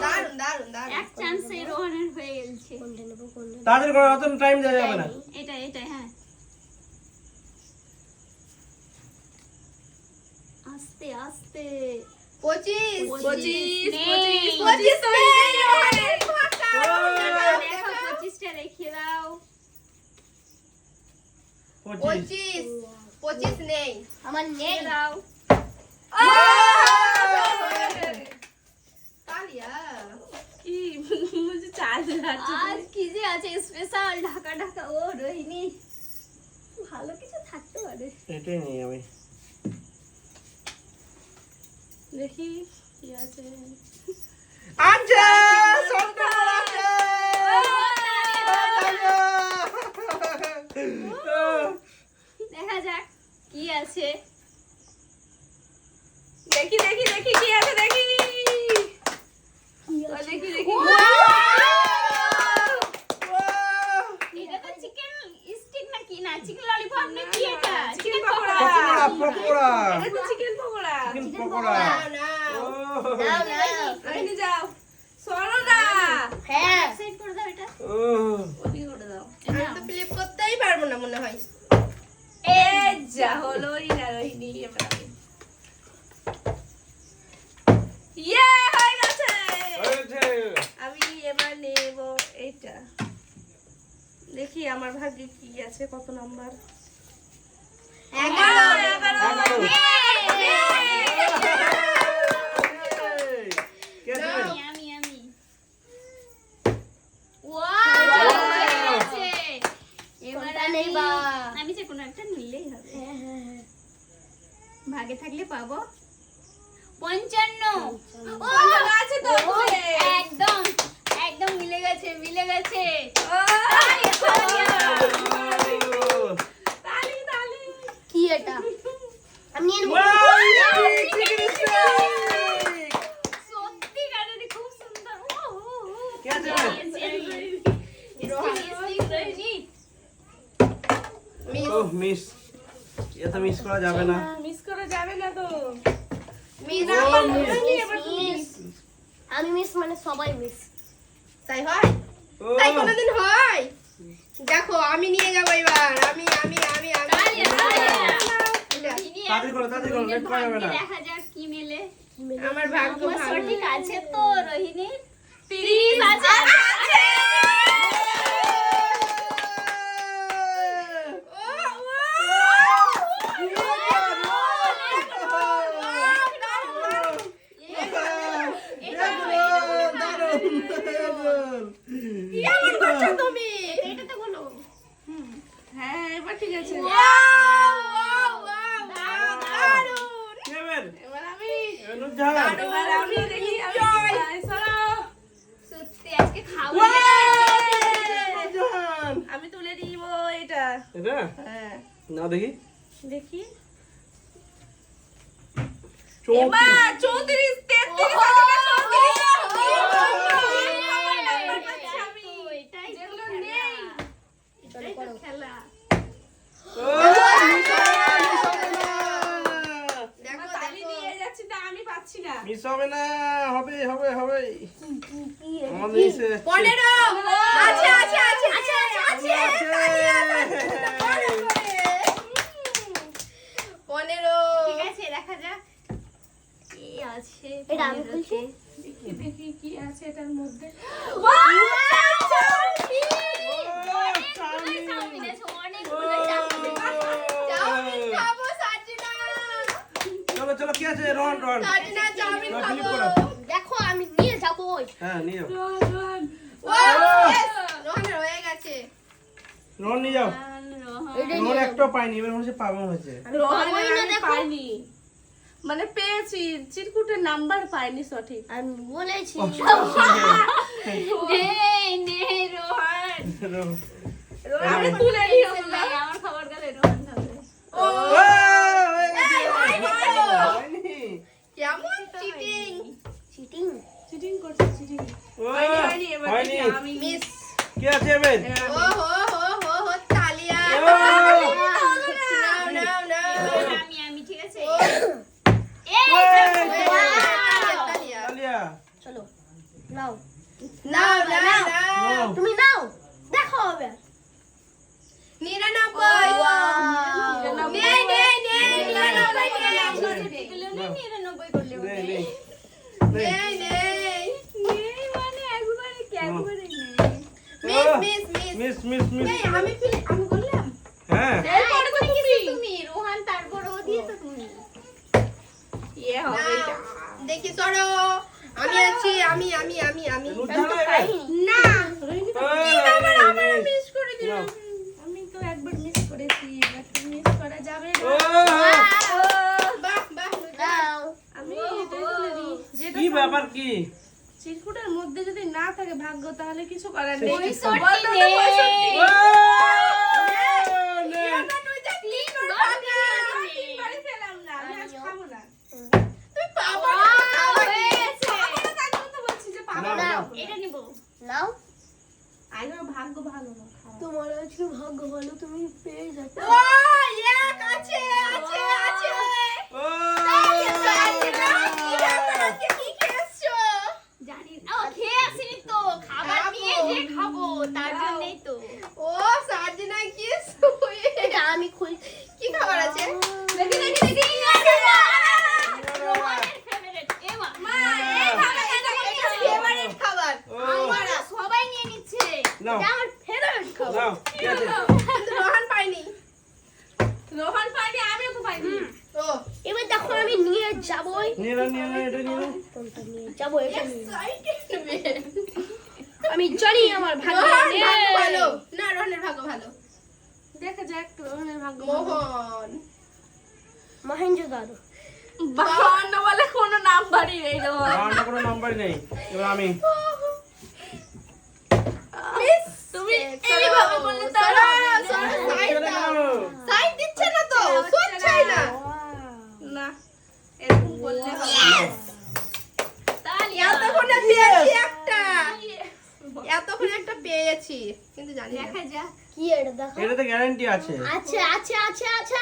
দারুন দারুন দারুন। এক চান্সে রোহনের হয়ে গেছে। তাড়াতাড়ি করো, অত টাইম দেওয়া যাবে না। এটা হ্যাঁ, আস্তে আস্তে। 25 25 দেখো 25টা রেখে দাও। 25 নেই আমার নেই দাও। তালিয়া কি মুঝে চাল লাগছে। আর কি যে আছে স্পেশাল ঢাকা ঢাকা। ও রোহিণী ভালো কিছু থাকতে পারে। এটাই নেই আমি। দেখি কি আছে। আচ্ছা সন্ধ্যা আছে। দেখা যাক কি আছে। দেখি দেখি দেখি কি আছে দেখি। ও দেখি দেখি। এটা তো চিকেন স্টিক নাকি না চিকেন ললিপপ নাকি এটা? চিকেন পকোড়া। পকোড়া। এটা তো চিকেন পকোড়া। চিকেন পকোড়া। নাও নাও আইনি যাও। সরো না। হ্যাঁ সেট করে দাও এটা। ওদিকে করে দাও। আমি তো ফ্লিপ করতেই পারবো না মনে হয়। এই যা হলো ইনা রোহিণী এবার। ইয়ে হয়ে গেছে। আমি এবার নেব এইটা। দেখি আমার ভাগ্যে কি আছে, কত নাম্বার। 11 আমি ওয়াও আছে। এবার আমি যে কোনো একটা নিলেই হবে। ভাগে থাকলে পাবো 55। ও আছে তো বুঝে। একদম একদম মিলে গেছে ও তালি তালি। কি এটা আমি নিয়ে নেব। সত্যি গাড়ি খুব সুন্দর। ও কে আছে? মিস, এটা মিস করা যাবে না। মিস করা যাবে না তো। মিস আমি মিস মানে সবাই মিস। তাই হয়? তাই কোনোদিন হয়? দেখো আমি নিয়ে যাবো এবার। আমি তাড়াতাড়ি করো, লেট করা যাবে না। দেখা যাক কি মেলে। আমার ভাগ্য আমার ভালো। সঠিক আছে তো রোহিণী। 30 আছে। তুমি এটা তো বলো। হ্যাঁ এবার ঠিক আছে। এবার আমি এবার আমি দেখি আমি কি পাই। সরো। সত্যি আজকে খাবো। আমি তুলে দিব এটা। এটা হ্যাঁ না দেখি। দেখি। 34 এবার 34 33 আছে না 34। এটাই যেগুলো নেই। খেলা। দেখো তালি দিয়ে যাচ্ছি তা আমি পাচ্ছি না। মিস হবে না, হবে আমার মিসে 15 আছে আছে আছে আছে আছে 15 ঠিক আছে দেখা যাক কি আছে। এটা আমি খুলছি। দেখি দেখি কি আছে এটার মধ্যে। চাউমিন খাবো সাজিনা। চলো কি আছে? রন সাজিনা চাউমিন ফ্লিপ খাবো। করো। দেখো আমি নিয়ে যাবো। হ্যাঁ নিয়ে যাও। রোহন রোহনের হয়ে গেছে। রন নিয়ে যাও। রন একটা পাইনি, এবার মনে হচ্ছে পাবো হয়েছে। রোহন আমি পাইনি, মানে পেয়েছি চিরকুটের নাম্বার পাইনি সঠিক। আমি বলেছি রোহন আমি তুলে নিয়ে আসলাম। আমার খবর গেলে রোহন খাবে। কেমন চিটিং চিটিং করছে চিটিং। হয়নি এবার দেখি আমি মিস। কি আছে এবার? ও হো তালিয়া। ও! নাও আমি ঠিক আছে। ও এই ওই! তালিয়া। তালিয়া নাও নাও নাও নাও। তুমি নাও দেখো হবে 99 নেই নেই নেই 99 নেই নিরানব্বই করলে নে, হবে। নে। নে। নেই নেই এই মানে একবারে কি একবারে নেই। Miss miss. এই আমি বললাম হ্যাঁ। এরপরে তো তুমি রোহান তারপর ও দিয়ে তো তুমি। ইয়ে হবে এটা। দেখি সরো আমি আছি আমি নুজানা না মিস করে দিলাম আমি তো একবার মিস করেছি, এবার তো মিস করা যাবে না। বাহ বাহ দাও আমি এটাই বলে দিই, যেটা কি ব্যাপার কি? চিরকুটের মধ্যে যদি না থাকে ভাগ্য, তাহলে কিছু করার নেই। পঁয়ষট্টি বল তো নেই। 65 ও, নে। বাড়ি পেলাম না, আমি আজ খাবো না। তুই পাবো হয়েছে। খাবো না, তার জন্য তো বলছি যে পাবো নাও, না। নাও। এটা নিব। নাও আগে ভাগ্য ভালো না, খাওয়া। তোমার আজকে ভাগ্য ভালো তুমি পেয়ে যাবে ও এক আছে ও, কি খেয়েছো জানি না। ও খেয়ে আসিনি তো, খাবার নিয়ে যে খাবো তার জন্যই তো। ও সাজনা কি এটা আমি খুল কি খাবার আছে দেখি রোহানের ফেভারিট। এ মা ফেভারিট খাবার ও, আমরা সবাই নিয়ে নিচ্ছে। নাও, এটা আমার ফেভারিট খাবার নাও, কি আছে? কিন্তু রোহান পাইনি রোহন পাইনি, আমিও তো পাইনি। ও এবার দেখো আমি নিয়ে যাবই নিয়ে নাও, নিয়ে নাও, এটা নিয়ে নাও। কোনটা নিয়ে যাবো এটা নিয়ে আমি জানি আমার ভাগ্য ভালো না রোহনের ভাগ্য ভালো দেখা যাক রোহনের ভাগ্য ভালো। মোহন মহেঞ্জোদারো 52 বলে কোনো নাম্বারই নেই রোহন। আমার কোনো নাম্বারই নেই। এবার আমি তুমি এইভাবে বললে তো আর হবে না। চলে গেলো। সাইড দিচ্ছে না তো সচ্ছাই না না, এরকম বললে হবে না। তালিয়া। এতক্ষণে পেয়েছি একটা পেয়েছি কিন্তু জানি না দেখা যাক। কি এটা দেখো এটাতে গ্যারান্টি আছে। আছে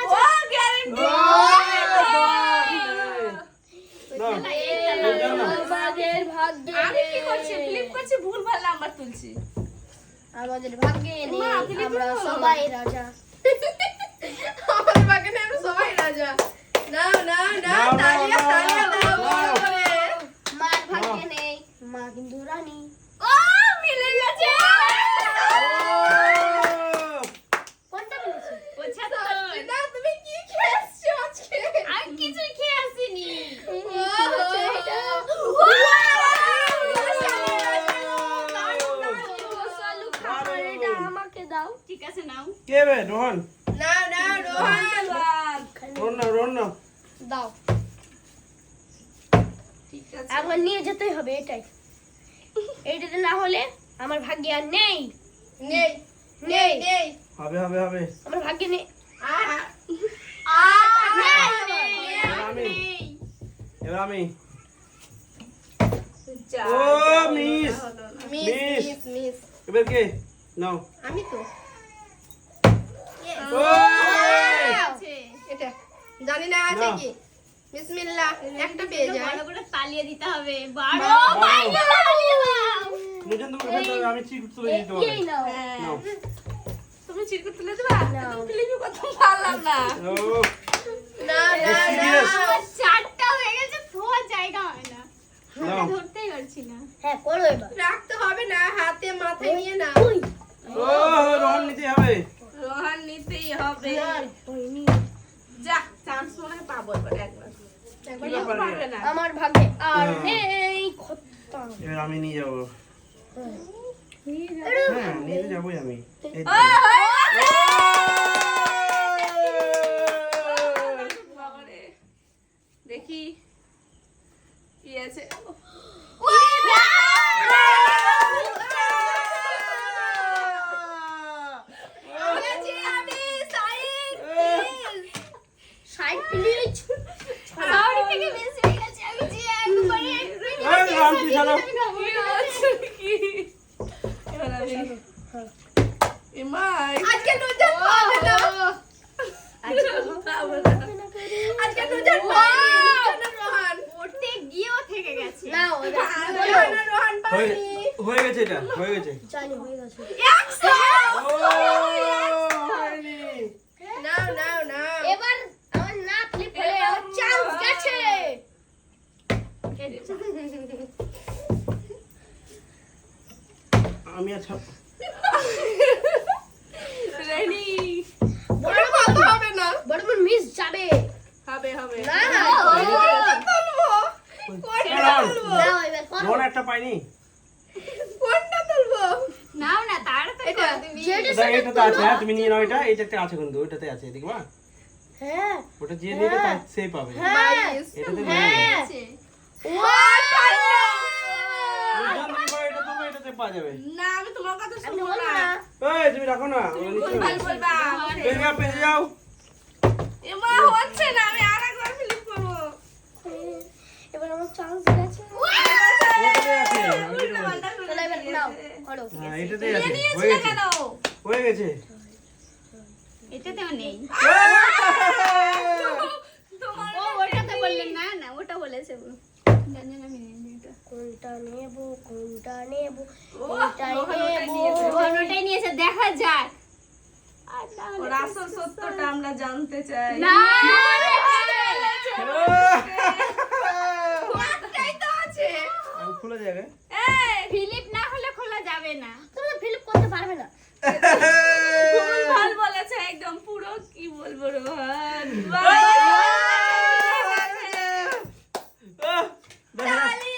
ও গ্যারান্টি। নাও, এইটা এই যাও না। আমাদের ভাগ্যে আমি কি করছি, ফ্লিপ করছি, ভুলভাল নাম্বার তুলছি। আমাদের ভাগ্যে নেই মা, আপনি আমরা লিখুন তো। সবাই রাজা আমাদের ভাগ্যে নেই আমরা সবাই রাজা নাও নাও নাও নাও, তালিয়া নাও, তালিয়া নাও, দাও বড় নাও। করে মার ভাগ্যে নেই মা কিন্তু রানী ও মিলে গেছে। কোনটা বলেছে 75। না তুমি কি খেয়েছো আজকে আমি কিছুই খেয়ে আসিনি। আমাকে দাও ঠিক আছে নাও। কে বে রোহন? না না রোহান রোহন নাও। দাও ঠিক আছে। এখন নিয়ে যেতেই হবে এটাই এইটাতে না হলে আমার ভাগ্যে আর নেই নেই নেই নেই হবে হবে হবে। আমার ভাগ্যে নেই নেই। এবার আমি যা, ও, যা, মিস। হলো না। Miss miss. মিস এবার কে? নাও। আমি তো ও, আছে। এটা জানি না আছে না। কি বিসমিল্লাহ একটা পেয়ে যায় ভালো করে তালিয়ে দিতে হবে। 12 বারো। বাইরে তালিয়ে দাও। নুজান তোমাকে ফেলতে হবে, আমি চিট তুলে দিতে হবে। নাও হ্যাঁ। নাও। তুমি চিরকুট তুলে দিবা? তুমি ক্লিপই করতে পারলাম না। ও, না না Serious? না আমার 4টা হয়ে গেছে, ধোয়ার জায়গা হয় না। নাও। ধরতেই পারছি না। হ্যাঁ করো এবার রাখতে হবে না হাতে মাথায় নিয়ে না ও, রোহন নিতে হবে। রোহন নিতেই হবে। যা, চান্স মনে হয় পাবো এবার একবার। একবার কি ব্যাপার পারবে না। আমার ভাগ্যে আর হ্যাঁ। নেই খত্তাম এবার আমি নিয়ে যাবো। হ্যাঁ, নিতে যাবোই আমি। এই তো। ও, হয়ে গেছে। বাবারে। দেখি কি আছে। সাইড প্লিজ সাউরি থেকে বেশি হয়ে গেছে। আমি যে একবারে এই, রাম, তুই ছাড়ো। কি হচ্ছে কি? এবার আমি এমাই আজকে নুজান পাবে না পাবো না। আজকে নুজান পাবে না রোহান পড়তে গিয়েও থেকে গেছে। নাও রোহন পায়নি। হয়ে গেছে এটা, হয়ে গেছে। জানি হয়ে গেছে। 100 ও হয়নি। নাও নাও নাও এবার আমার না ফ্লিপ হলে আমার চান্স গেছে। আমি আচ্ছা রেডি বড় বড় হবে না, বড় বড় মিস যাবে। হবে হবে না না তুলবো নাও এবার করো। রোহন একটা পাইনি। কোনটা তুলবো? নাও না তাড়াতাড়ি এটা করো তুমি। যেটা এটা এটাতে আছে, হ্যাঁ তুমি নিয়ে নাও এটা, এইটাতে আছে কিন্তু, ওইটাতে আছে দেখবা। হ্যাঁ ওটা যে নিবে তার সেই পাবে। হ্যাঁ এটাতে নিয়ে হ্যাঁ আছে। ওয়াট তুমি করো, এটা তুমি এটাতে পাওয়া যাবে। না আমি তোমার কথা আমি শুনবো বলবো না। না। এই তুমি রাখো না, ওটা নিচে বলবা রাখো। বলবা পেয়ে যাও। এমা হচ্ছে না, আমি আরেকবার ফ্লিপ করব। এবার আমার চান্স গেছে। ওটাতে আছে, আমি যেটা বলছি। চলো এবার নাও করো। হ্যাঁ, এটাতেই আছে, নিয়েছি হয়ে না গেছে, কেন? হয়ে গেছে। এটাতেও নেই। তোমার ও ওটাতে বললেন না না ওটা বলেছে ও। জানি না আমি নেই এটা। কোনটা নেব কোনটা নেব ও, এটাই রোহন ওটাই নেব। নিয়েছে। রোহন ওটাই নিয়েছে দেখা যাক। আর না হলে ওর আসল সত্যটা আমরা জানতে চাই। না একটাই তো আছে। আমি খুলে যাবে। এই ফিলিপ না হলে খোলা যাবে না। তোমরা ফিলিপ করতে পারবে না। ভুল বলেছে একদম পুরো, কি বলবো রোহন। আহ, দেখা যাক।